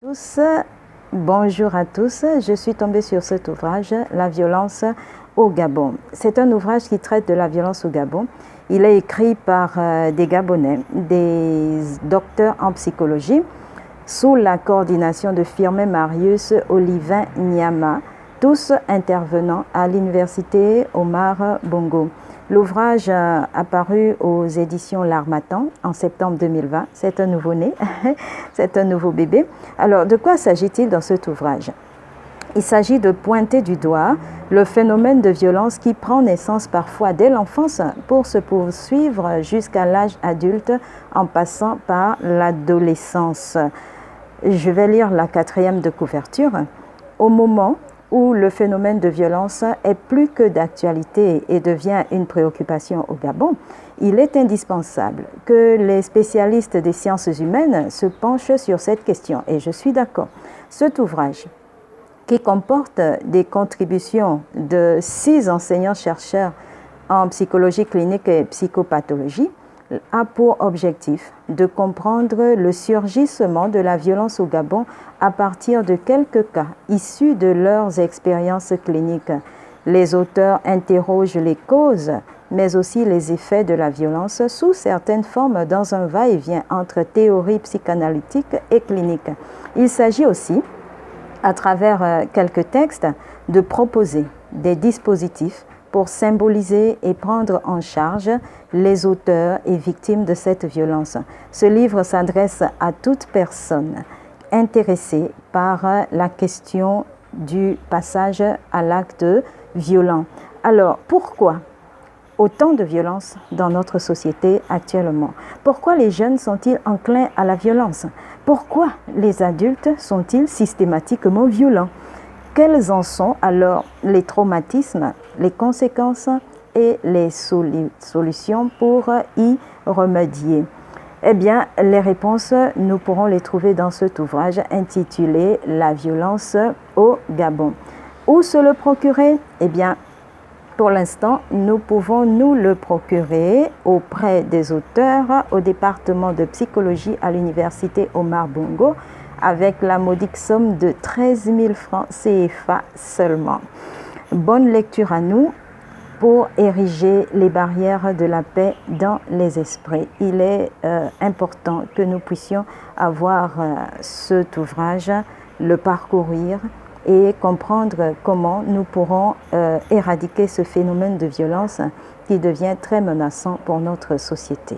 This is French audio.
Tous, bonjour à tous, je suis tombée sur cet ouvrage, La violence au Gabon. C'est un ouvrage qui traite de la violence au Gabon. Il est écrit par des Gabonais, des docteurs en psychologie, sous la coordination de Firmin Marius Olivin Nyama, tous intervenant à l'université Omar Bongo. L'ouvrage a apparu aux éditions L'Harmattan en septembre 2020. C'est un nouveau-né, c'est un nouveau bébé. Alors, de quoi s'agit-il dans cet ouvrage? Il s'agit de pointer du doigt le phénomène de violence qui prend naissance parfois dès l'enfance pour se poursuivre jusqu'à l'âge adulte en passant par l'adolescence. Je vais lire la 4e de couverture. Au moment où le phénomène de violence est plus que d'actualité et devient une préoccupation au Gabon, il est indispensable que les spécialistes des sciences humaines se penchent sur cette question. Et je suis d'accord. Cet ouvrage, qui comporte des contributions de 6 enseignants-chercheurs en psychologie clinique et psychopathologie, a pour objectif de comprendre le surgissement de la violence au Gabon à partir de quelques cas issus de leurs expériences cliniques. Les auteurs interrogent les causes, mais aussi les effets de la violence sous certaines formes dans un va-et-vient entre théorie psychanalytique et clinique. Il s'agit aussi, à travers quelques textes, de proposer des dispositifs pour symboliser et prendre en charge les auteurs et victimes de cette violence. Ce livre s'adresse à toute personne intéressée par la question du passage à l'acte violent. Alors, pourquoi autant de violence dans notre société actuellement? Pourquoi les jeunes sont-ils enclins à la violence? Pourquoi les adultes sont-ils systématiquement violents? Quels en sont alors les traumatismes, les conséquences et les solutions pour y remédier? Eh bien, les réponses, nous pourrons les trouver dans cet ouvrage intitulé « La violence au Gabon ». Où se le procurer? Eh bien, pour l'instant, nous pouvons nous le procurer auprès des auteurs au département de psychologie à l'université Omar Bongo, avec la modique somme de 13 000 francs CFA seulement. Bonne lecture à nous pour ériger les barrières de la paix dans les esprits. Il est important que nous puissions avoir cet ouvrage, le parcourir et comprendre comment nous pourrons éradiquer ce phénomène de violence qui devient très menaçant pour notre société.